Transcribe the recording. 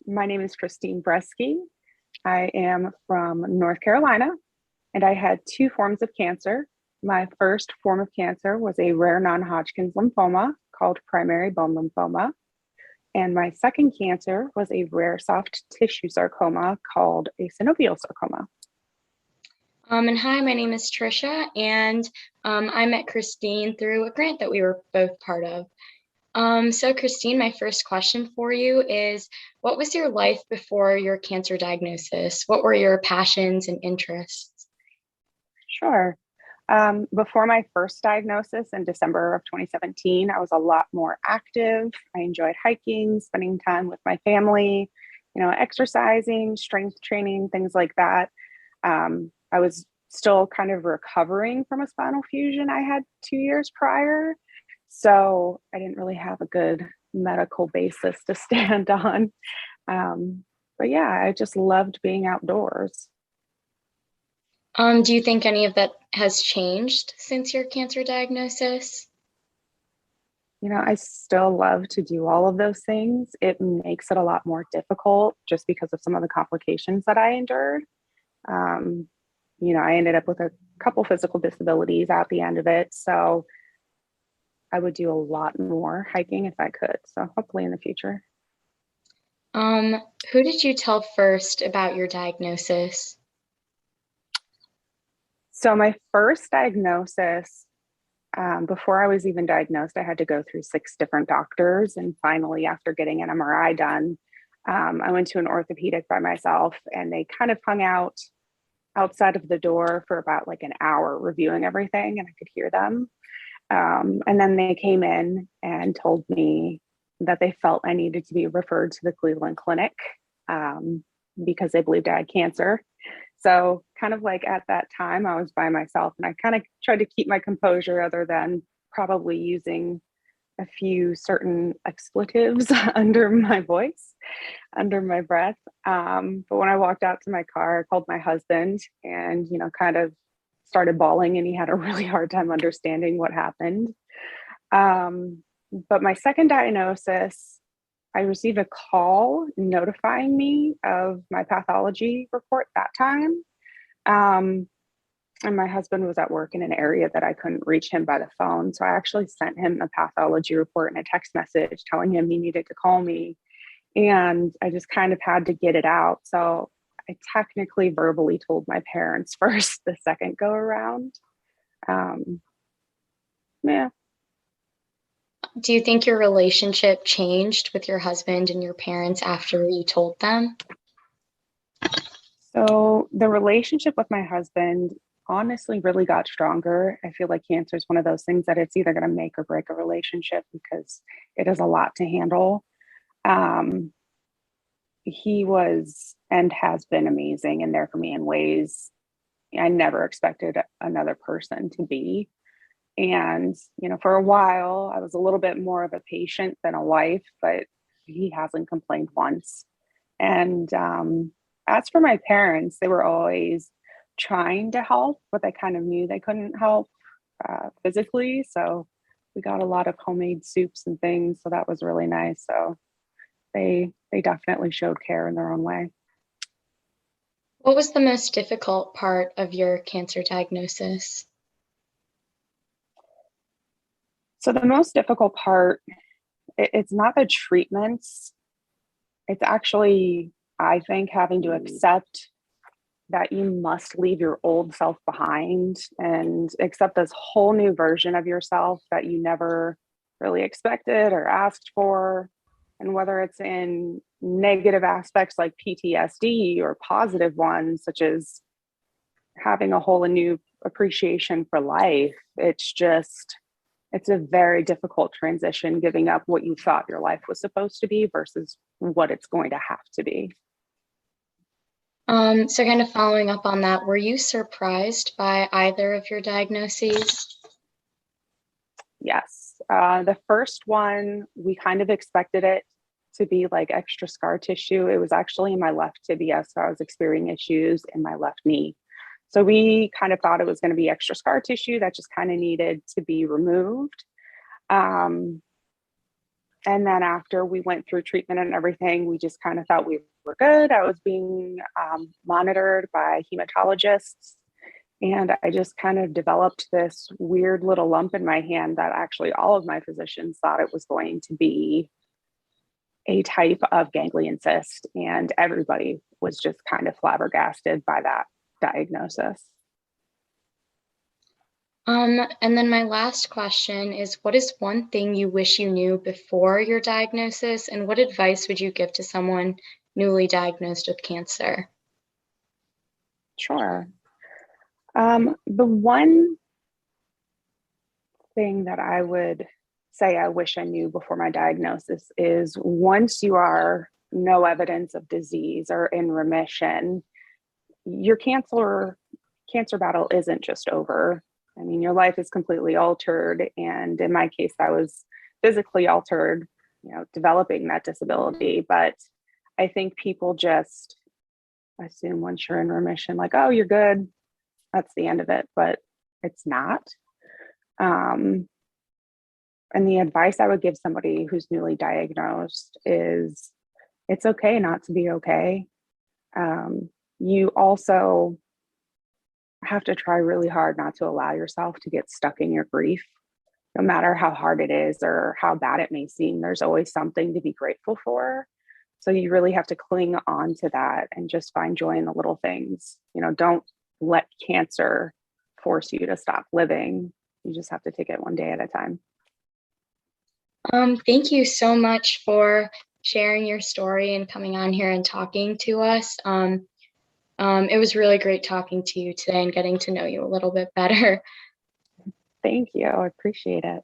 My name is Kristine Breski. I am from North Carolina, and I had two forms of cancer. My first form of cancer was a rare non Hodgkin's lymphoma called primary bone lymphoma. And my second cancer was a rare soft tissue sarcoma called a synovial sarcoma. And hi, my name is Trisha, and I met Kristine through a grant that we were both part of. So Kristine, my first question for you is, what was your life before your cancer diagnosis? What were your passions and interests? Sure. Before my first diagnosis in December of 2017, I was a lot more active. I enjoyed hiking, spending time with my family, exercising, strength training, things like that. I was still kind of recovering from a spinal fusion I had 2 years prior. So I didn't really have a good medical basis to stand on. But yeah, I just loved being outdoors. Do you think any of that has changed since your cancer diagnosis? I still love to do all of those things. It makes it a lot more difficult just because of some of the complications that I endured. Um, I ended up with a couple physical disabilities at the end of it. So I would do a lot more hiking if I could. So hopefully in the future. Um, who did you tell first about your diagnosis? So my first diagnosis, before I was even diagnosed, I had to go through 6 different doctors. And finally, after getting an MRI done, I went to an orthopedic by myself, and they kind of hung out outside of the door for about like an hour reviewing everything, and I could hear them. And then they came in and told me that they felt I needed to be referred to the Cleveland Clinic because they believed I had cancer. So, kind of like at that time, I was by myself, and I kind of tried to keep my composure, other than probably using a few certain expletives under my voice, under my breath. But when I walked out to my car, I called my husband and, kind of started bawling, and he had a really hard time understanding what happened. Um, but my second diagnosis, I received a call notifying me of my pathology report that time. Um, and my husband was at work in an area that I couldn't reach him by the phone. So I actually sent him a pathology report and a text message telling him he needed to call me. And I just kind of had to get it out. So I technically verbally told my parents first the second go around. Um, yeah. Do you think your relationship changed with your husband and your parents after you told them? So the relationship with my husband honestly really got stronger. I feel like cancer is one of those things that it's either going to make or break a relationship because it is a lot to handle. Um, he was and has been amazing and there for me in ways I never expected another person to be. And, for a while, I was a little bit more of a patient than a wife, but he hasn't complained once. And as for my parents, they were always trying to help, but they kind of knew they couldn't help physically. So we got a lot of homemade soups and things. So that was really nice. So they definitely showed care in their own way. What was the most difficult part of your cancer diagnosis? So the most difficult part, it's not the treatments. It's actually, I think, having to accept that you must leave your old self behind and accept this whole new version of yourself that you never really expected or asked for. And whether it's in negative aspects like PTSD or positive ones, such as having a whole new appreciation for life, it's a very difficult transition, giving up what you thought your life was supposed to be versus what it's going to have to be. So kind of following up on that, were you surprised by either of your diagnoses? Yes. The first one, we kind of expected it to be like extra scar tissue. It was actually in my left tibia. So I was experiencing issues in my left knee. So we kind of thought it was going to be extra scar tissue that just kind of needed to be removed. Um, And then after we went through treatment and everything, we just kind of thought we were good. I was being monitored by hematologists. And I just kind of developed this weird little lump in my hand that actually all of my physicians thought it was going to be a type of ganglion cyst. And everybody was just kind of flabbergasted by that diagnosis. And then my last question is, what is one thing you wish you knew before your diagnosis, and what advice would you give to someone newly diagnosed with cancer? Sure. The one thing that I would say I wish I knew before my diagnosis is once you are no evidence of disease or in remission, your cancer battle isn't just over. I mean, your life is completely altered. And in my case, I was physically altered, developing that disability. But I think people just assume once you're in remission, like, oh, you're good. That's the end of it. But it's not. And the advice I would give somebody who's newly diagnosed is it's okay not to be okay. You also have to try really hard not to allow yourself to get stuck in your grief. No matter how hard it is or how bad it may seem, there's always something to be grateful for. So you really have to cling on to that and just find joy in the little things. Don't let cancer force you to stop living. You just have to take it one day at a time. Thank you so much for sharing your story and coming on here and talking to us. It was really great talking to you today and getting to know you a little bit better. Thank you. I appreciate it.